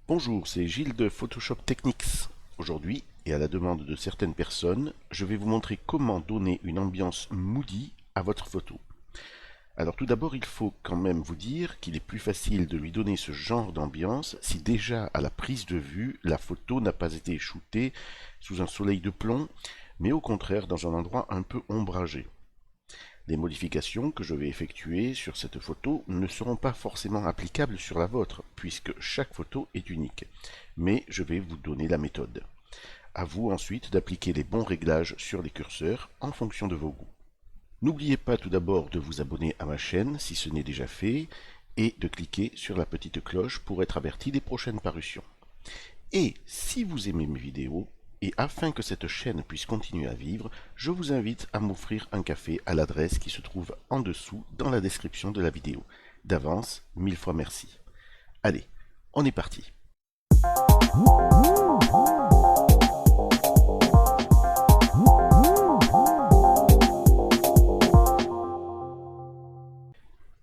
Bonjour, c'est Gilles de Photoshop Techniques. Aujourd'hui, et à la demande de certaines personnes, je vais vous montrer comment donner une ambiance moody à votre photo. Alors tout d'abord, il faut quand même vous dire qu'il est plus facile de lui donner ce genre d'ambiance si déjà à la prise de vue, la photo n'a pas été shootée sous un soleil de plomb, mais au contraire dans un endroit un peu ombragé. Les modifications que je vais effectuer sur cette photo ne seront pas forcément applicables sur la vôtre, puisque chaque photo est unique. Mais je vais vous donner la méthode. À vous ensuite d'appliquer les bons réglages sur les curseurs en fonction de vos goûts. N'oubliez pas tout d'abord de vous abonner à ma chaîne si ce n'est déjà fait, et de cliquer sur la petite cloche pour être averti des prochaines parutions. Et si vous aimez mes vidéos, et afin que cette chaîne puisse continuer à vivre, je vous invite à m'offrir un café à l'adresse qui se trouve en dessous dans la description de la vidéo. D'avance, 1000 fois merci. Allez, on est parti.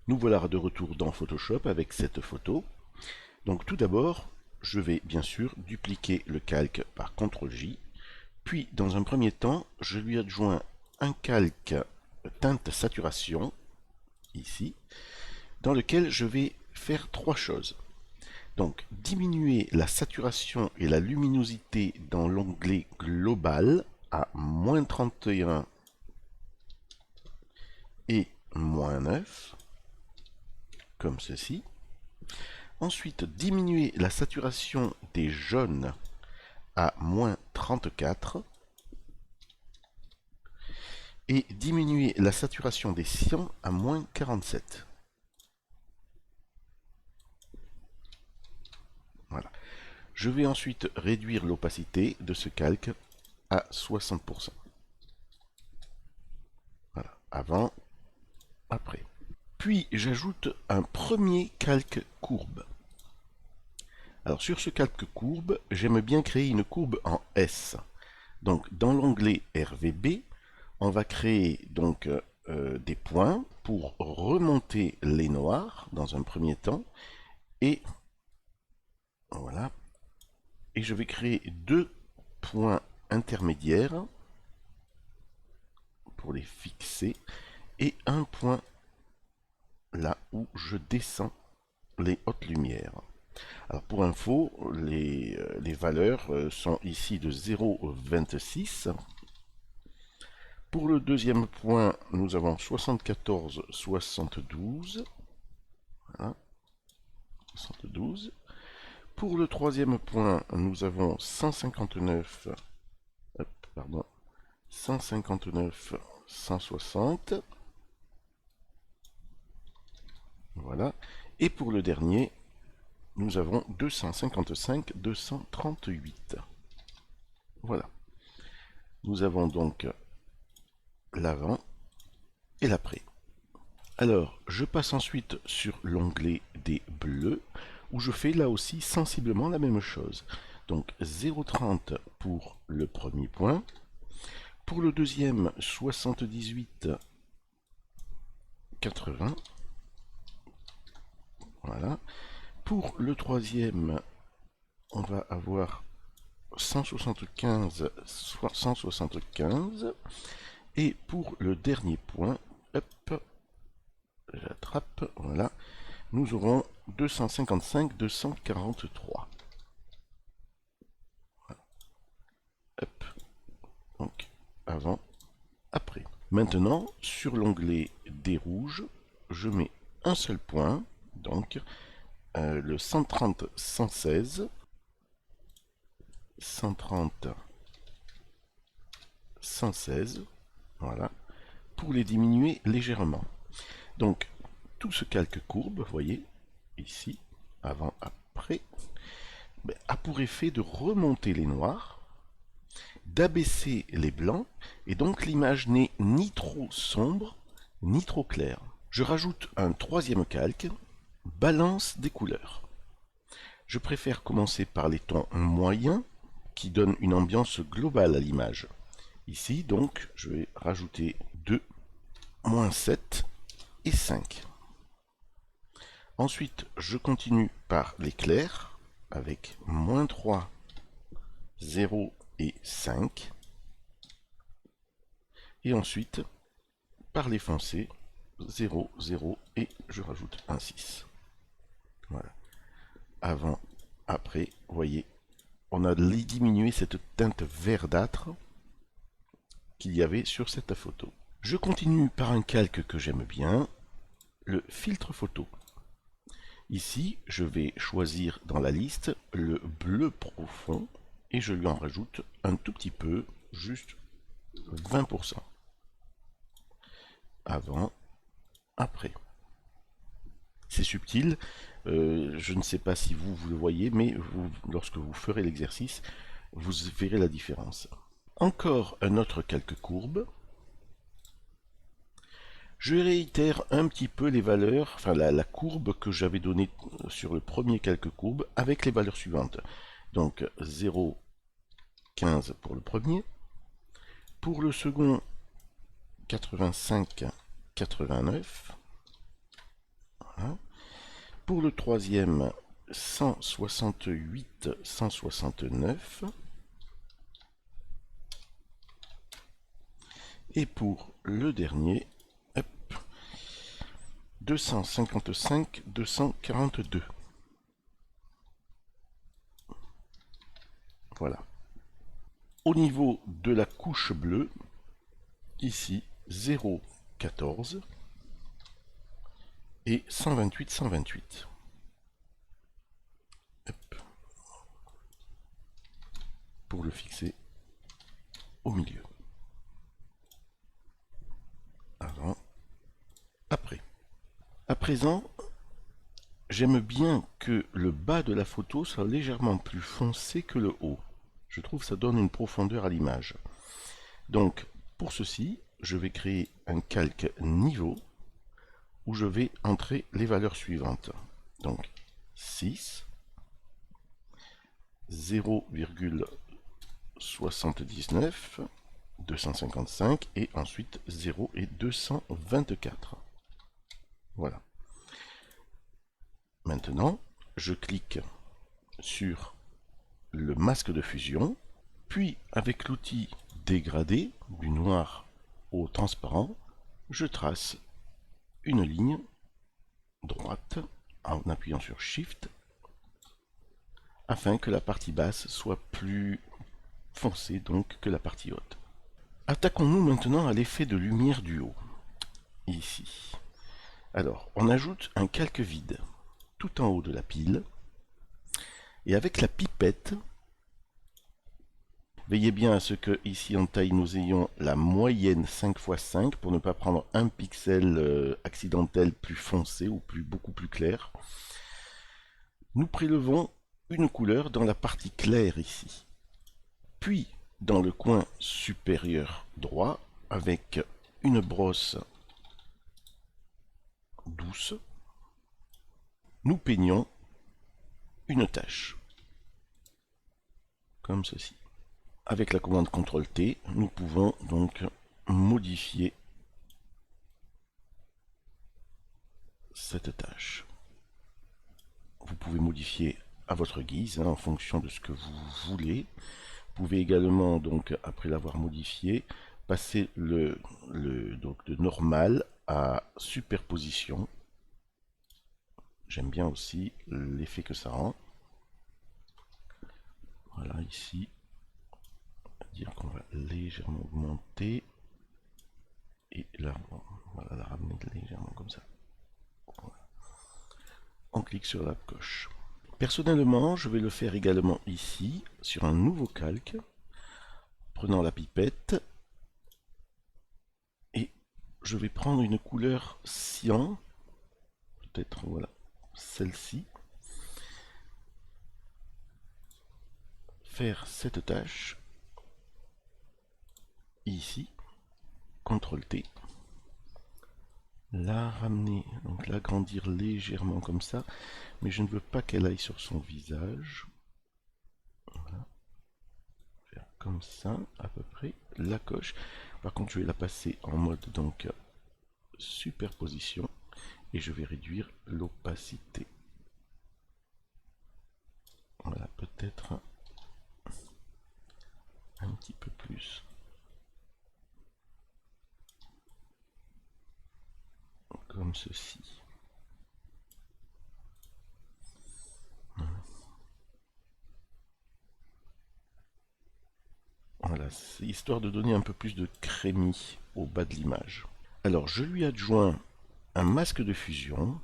Nous voilà de retour dans Photoshop avec cette photo. Donc tout d'abord, je vais bien sûr dupliquer le calque par CTRL-J. Puis, dans un premier temps, je lui adjoins un calque teinte saturation, ici, dans lequel je vais faire trois choses. Donc, diminuer la saturation et la luminosité dans l'onglet global à -31 et -9, comme ceci. Ensuite, diminuer la saturation des jaunes à -34 et diminuer la saturation des cyans à -47. Voilà. Je vais ensuite réduire l'opacité de ce calque à 60%. Voilà. Avant, après. Puis j'ajoute un premier calque courbe. Alors sur ce calque courbe, j'aime bien créer une courbe en S. Donc dans l'onglet RVB, on va créer donc des points pour remonter les noirs dans un premier temps. Et voilà. Et je vais créer deux points intermédiaires pour les fixer et un point là où je descends les hautes lumières. Alors pour info, les valeurs sont ici de 0,26. Pour le deuxième point, nous avons 74, 72. Voilà, 72. Pour le troisième point, nous avons 159, pardon, 159, 160. Voilà. Et pour le dernier, nous avons 255, 238. Voilà. Nous avons donc l'avant et l'après. Alors, je passe ensuite sur l'onglet des bleus, où je fais là aussi sensiblement la même chose. Donc 0,30 pour le premier point. Pour le deuxième, 78, 80. Voilà. Pour le troisième, on va avoir 175, 175. Et pour le dernier point, hop, j'attrape, voilà, nous aurons 255, 243. Voilà. Hop, donc avant, après. Maintenant, sur l'onglet des rouges, je mets un seul point, donc le 130, 116, 130, 116, voilà, pour les diminuer légèrement. Donc, tout ce calque courbe, vous voyez, ici, avant, après, a pour effet de remonter les noirs, d'abaisser les blancs, et donc l'image n'est ni trop sombre, ni trop claire. Je rajoute un troisième calque, balance des couleurs. Je préfère commencer par les tons moyens, qui donnent une ambiance globale à l'image. Ici, donc, je vais rajouter 2, -7 et 5. Ensuite, je continue par les clairs. avec -3, 0 et 5. Et ensuite, par les foncés, 0, 0 et je rajoute un 6. Voilà. Avant, après, vous voyez, on a diminué cette teinte verdâtre qu'il y avait sur cette photo. Je continue par un calque que j'aime bien, le filtre photo. Ici, je vais choisir dans la liste le bleu profond et je lui en rajoute un tout petit peu, juste 20%. Avant, après. C'est subtil, je ne sais pas si vous le voyez, mais lorsque vous ferez l'exercice, vous verrez la différence. Encore un autre calque courbe. Je réitère un petit peu les valeurs, enfin la courbe que j'avais donnée sur le premier calque courbe avec les valeurs suivantes. Donc 0, 15 pour le premier. Pour le second, 85, 89. Voilà. Pour le troisième, 168, 169. Et pour le dernier, 255, 242. Voilà. Au niveau de la couche bleue, ici 0,14 et 128, 128. Hop. Pour le fixer au milieu. Avant, après. À présent, j'aime bien que le bas de la photo soit légèrement plus foncé que le haut. Je trouve que ça donne une profondeur à l'image. Donc, pour ceci, je vais créer un calque niveau où je vais entrer les valeurs suivantes. Donc, 6, 0,79, 255 et ensuite 0 et 224. Voilà. Maintenant, je clique sur le masque de fusion, puis avec l'outil dégradé, du noir au transparent, je trace une ligne droite en appuyant sur Shift afin que la partie basse soit plus foncée donc que la partie haute. Attaquons-nous maintenant à l'effet de lumière du haut. Ici. Alors, on ajoute un calque vide tout en haut de la pile et avec la pipette, veillez bien à ce que ici en taille nous ayons la moyenne 5x5 pour ne pas prendre un pixel accidentel plus foncé ou beaucoup plus clair. Nous prélevons une couleur dans la partie claire ici. Puis dans le coin supérieur droit avec une brosse douce, nous peignons une tache comme ceci. Avec la commande CTRL-T, nous pouvons donc modifier cette tâche. Vous pouvez modifier à votre guise, en fonction de ce que vous voulez. Vous pouvez également, donc, après l'avoir modifié, passer donc, de normal à superposition. J'aime bien aussi l'effet que ça rend. Voilà, ici. Dire qu'on va légèrement augmenter et là, voilà, la ramener légèrement comme ça. Voilà. On clique sur la coche. Personnellement, je vais le faire également ici, sur un nouveau calque, prenant la pipette, et je vais prendre une couleur cyan, peut-être, voilà, celle-ci, faire cette tâche, ici, CTRL-T, la ramener, donc l'agrandir légèrement comme ça, mais je ne veux pas qu'elle aille sur son visage. Voilà. Faire comme ça, à peu près, la coche. Par contre, je vais la passer en mode donc superposition et je vais réduire l'opacité. Voilà, peut-être un petit peu plus. Comme ceci. Voilà, c'est histoire de donner un peu plus de crémie au bas de l'image. Alors, je lui adjoins un masque de fusion.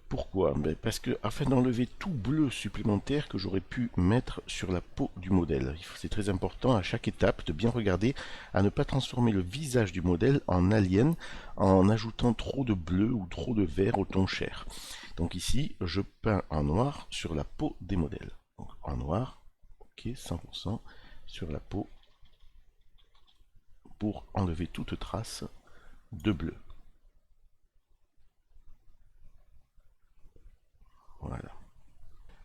Pourquoi? Parce que afin d'enlever tout bleu supplémentaire que j'aurais pu mettre sur la peau du modèle. C'est très important à chaque étape de bien regarder à ne pas transformer le visage du modèle en alien en ajoutant trop de bleu ou trop de vert au ton chair. Donc ici, je peins en noir sur la peau des modèles. Donc en noir, ok, 100% sur la peau pour enlever toute trace de bleu. Voilà.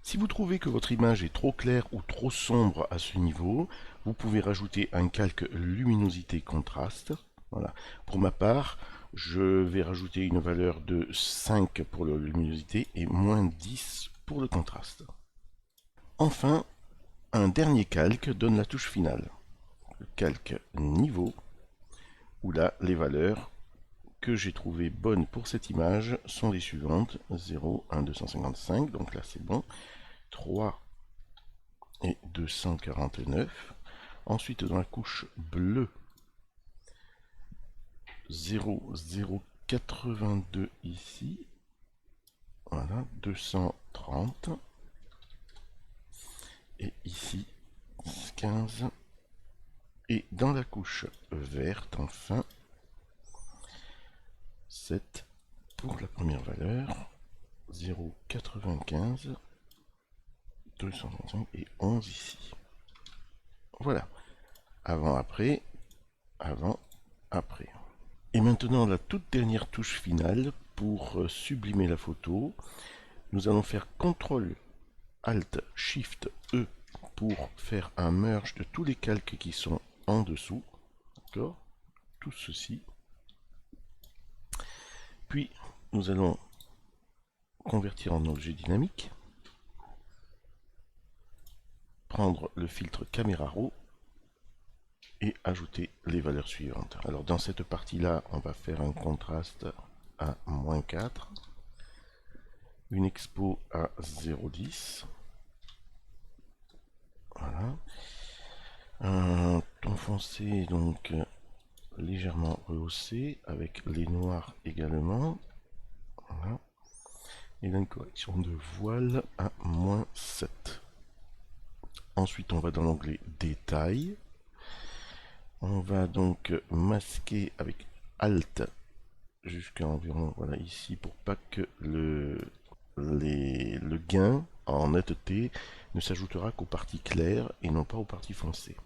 Si vous trouvez que votre image est trop claire ou trop sombre à ce niveau, vous pouvez rajouter un calque luminosité contraste. Voilà. Pour ma part, je vais rajouter une valeur de 5 pour la luminosité et moins 10 pour le contraste. Enfin, un dernier calque donne la touche finale. Le calque niveau, où là, les valeurs que j'ai trouvées bonnes pour cette image sont les suivantes. 0, 1, 255, donc là c'est bon. 3 et 249. Ensuite, dans la couche bleue, 0, 0, 82 ici. Voilà, 230. Et ici, 15. Et dans la couche verte, enfin, 7 pour la première valeur. 0, 95. 235 et 11 ici. Voilà. Avant, après. Avant, après. Et maintenant, la toute dernière touche finale pour sublimer la photo. Nous allons faire CTRL, ALT, SHIFT, E pour faire un merge de tous les calques qui sont en dessous. D'accord? Tout ceci. Puis, nous allons convertir en objet dynamique. Prendre le filtre Caméra Raw et ajouter les valeurs suivantes. Alors dans cette partie-là, on va faire un contraste à -4, une expo à 0,10, voilà, un ton foncé donc légèrement rehaussé avec les noirs également, voilà, et là une correction de voile à -7. Ensuite on va dans l'onglet détail. On va donc masquer avec Alt jusqu'à environ, voilà, ici, pour pas que le gain en netteté ne s'ajoutera qu'aux parties claires et non pas aux parties foncées.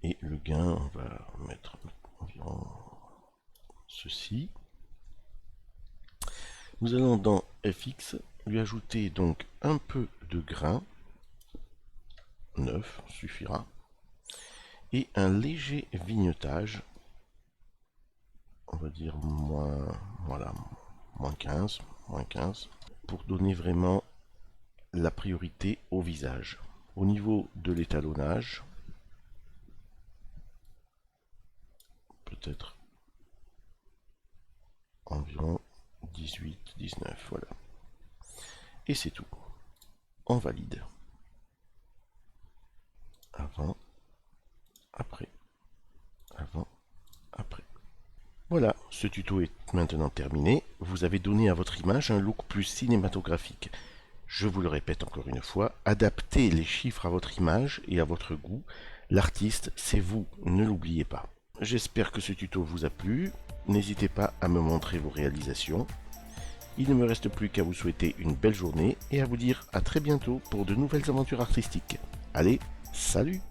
Et le gain, on va mettre environ ceci. Nous allons dans FX lui ajouter donc un peu de grain, 9 suffira, et un léger vignettage, on va dire voilà, moins 15, pour donner vraiment la priorité au visage. Au niveau de l'étalonnage, peut-être environ 18, 19, voilà. Et c'est tout. On valide. Avant, après, avant, après. Voilà, ce tuto est maintenant terminé. Vous avez donné à votre image un look plus cinématographique. Je vous le répète encore une fois, adaptez les chiffres à votre image et à votre goût. L'artiste, c'est vous, ne l'oubliez pas. J'espère que ce tuto vous a plu. N'hésitez pas à me montrer vos réalisations. Il ne me reste plus qu'à vous souhaiter une belle journée et à vous dire à très bientôt pour de nouvelles aventures artistiques. Allez, salut!